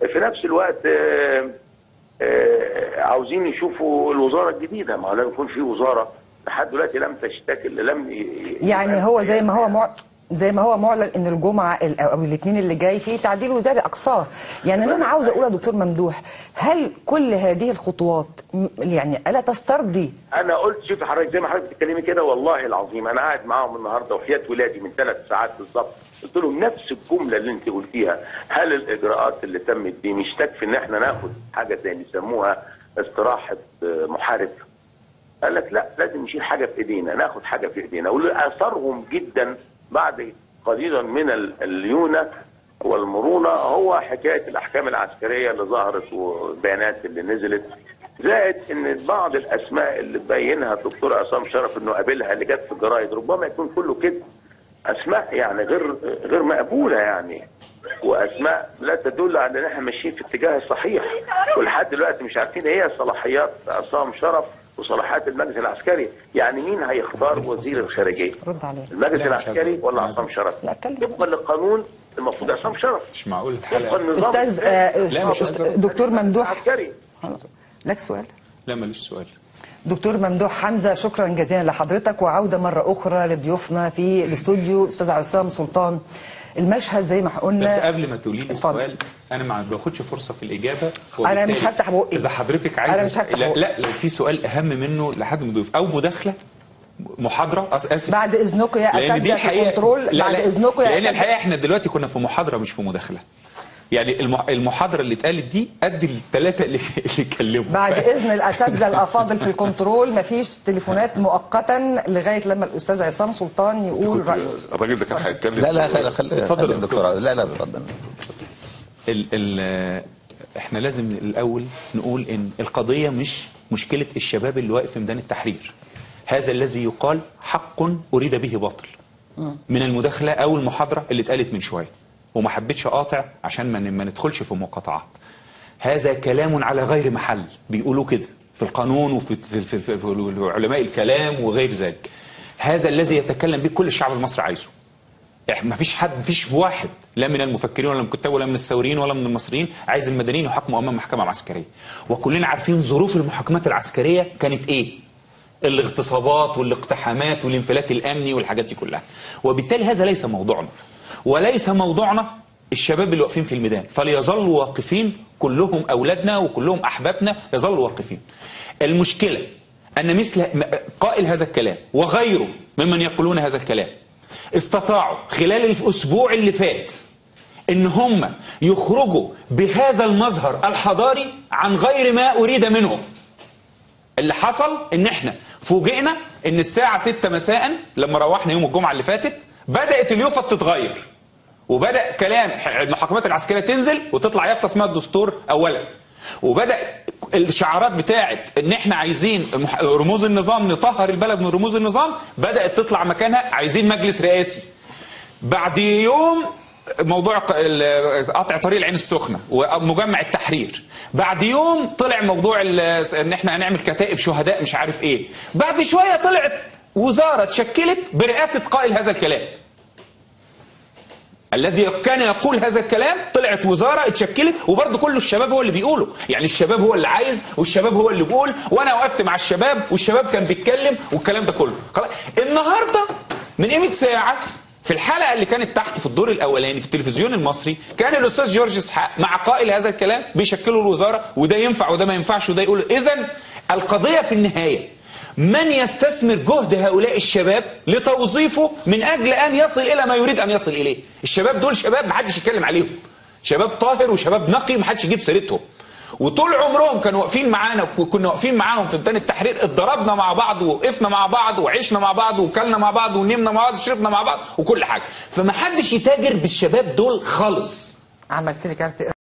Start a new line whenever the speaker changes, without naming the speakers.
في نفس الوقت عاوزين يشوفوا الوزاره الجديده، ما هو لازم يكون في وزاره. لحد دلوقتي لم تشتكل،
يعني هو زي ما هو معلن ان الجمعه او الاثنين اللي جاي فيه تعديل وزاري اقصاه. يعني اللي انا عاوزه اقول يا دكتور ممدوح، هل كل هذه الخطوات يعني الا تسترضي؟
انا قلت شوفي حضرتك زي ما حضرتك بتتكلمي كده، والله العظيم انا قاعد معاهم النهارده وحياه ولادي من 3 ساعات بالظبط، قلت لهم نفس الجمله اللي انت قلتيها. هل الاجراءات اللي تمت دي مش تكفي ان احنا ناخد حاجه زي بيسموها استراحه محارب؟ قال لك لا، لازم نشيل حاجه في ايدينا، ناخد حاجه في ايدينا. واللي اثرهم جدا بعد قليلا من الليونه والمرونه هو حكايه الاحكام العسكريه اللي ظهرت والبيانات اللي نزلت، زائد ان بعض الاسماء اللي بينها الدكتور عصام شرف انه قابلها اللي جت في الجرايد ربما يكون كله كده، اسماء يعني غير مقبوله يعني، واسماء لا تدل على ان احنا ماشيين في الاتجاه الصحيح. ولحد دلوقتي مش عارفين ايه هي صلاحيات عصام شرف وصلاحيات المجلس العسكري. يعني مين هيختار وزير الخارجيه؟
رد عليه.
المجلس العسكري ولا عصام شرف؟ طبقا للقانون المفروض عصام شرف.
مش معقول الحلقه.
استاذ دكتور ممدوح لك سؤال؟
لا ماليش سؤال.
دكتور ممدوح حمزه، شكرا جزيلا لحضرتك، وعوده مره اخرى لضيوفنا في الاستوديو الاستاذ عصام سلطان. المشهد زي ما قلنا،
بس قبل ما تقولي لي السؤال انا ما باخدش فرصه في الاجابه.
انا مش هفتح بقي
اذا حضرتك عايزه.
انا مش هفتح بقي.
لا لو في سؤال اهم منه لحد ما نضيف او مداخله محاضره اسف
بعد اذنكم يا اساتذه في الكنترول. بعد اذنكم يا
لان الحقيقه احنا دلوقتي كنا في محاضره مش في مداخله. يعني المحاضره اللي اتقالت دي قد الثلاثه اللي اتكلموا.
بعد اذن الاساتذه الافاضل في الكنترول مفيش تليفونات مؤقتا لغايه لما الاستاذ عصام سلطان يقول رايه.
الراجل ده كان هيتكلم.
لا خلي
اتفضل
يا دكتور. لا اتفضل.
احنا لازم الاول نقول ان القضيه مش مشكله الشباب اللي واقف في ميدان التحرير. هذا الذي يقال حق اريد به باطل من المداخله او المحاضره اللي اتقالت من شويه، وما حبيتش اقاطع عشان ما ندخلش في مقاطعات. هذا كلام على غير محل، بيقولوا كده في القانون وفي علماء الكلام وغير ذلك. هذا الذي يتكلم به كل الشعب المصري عايزه. ما فيش حد، ما فيش واحد لا من المفكرين ولا من الكتاب ولا من الثوريين ولا من المصريين عايز المدنيين يحاكموا امام محكمه عسكريه. وكلنا عارفين ظروف المحاكمات العسكريه كانت ايه؟ الاغتصابات والاقتحامات والانفلات الامني والحاجات دي كلها. وبالتالي هذا ليس موضوعنا، وليس موضوعنا الشباب اللي واقفين في الميدان، فليظلوا واقفين، كلهم اولادنا وكلهم احبابنا، يظلوا واقفين. المشكله ان مثل قائل هذا الكلام وغيره ممن يقولون هذا الكلام استطاعوا خلال الاسبوع اللي فات ان هم يخرجوا بهذا المظهر الحضاري عن غير ما اريد منهم. اللي حصل ان احنا فوجئنا ان الساعه 6 مساء لما روحنا يوم الجمعه اللي فاتت بدات اليوفط تتغير، وبدا كلام المحاكمات العسكريه تنزل وتطلع يافطه اسمها الدستور اولا، وبدا الشعارات بتاعه ان احنا عايزين رموز النظام، نطهر البلد من رموز النظام، بدات تطلع مكانها عايزين مجلس رئاسي. بعد يوم موضوع قطع طريق العين السخنه ومجمع التحرير. بعد يوم طلع موضوع ان احنا هنعمل كتائب شهداء مش عارف ايه. بعد شويه طلعت وزاره اتشكلت برئاسه قائل هذا الكلام الذي كان يقول هذا الكلام. طلعت وزاره اتشكلت، وبرضه كله الشباب هو اللي بيقوله. يعني الشباب هو اللي عايز والشباب هو اللي بيقول، وانا وقفت مع الشباب والشباب كان بيتكلم والكلام ده كله. خلاص النهارده من قيمه ساعه في الحلقه اللي كانت تحت في الدور الاولاني في التلفزيون المصري كان الاستاذ جورج اسحاق مع قائل هذا الكلام بيشكلوا الوزاره، وده ينفع وده ما ينفعش وده يقول. اذا القضيه في النهايه من يستثمر جهد هؤلاء الشباب لتوظيفه من اجل ان يصل الى ما يريد ان يصل اليه. الشباب دول شباب ما حدش يتكلم عليهم، شباب طاهر وشباب نقي ما حدش يجيب سيرتهم، وطول عمرهم كانوا واقفين معانا وكنا واقفين معاهم في ميدان التحرير. اتضربنا مع بعض ووقفنا مع بعض وعشنا مع بعض وكلنا مع بعض ونمنا مع بعض وشربنا مع بعض وكل حاجه. فما حدش يتاجر بالشباب دول خالص.
عملت لي كارت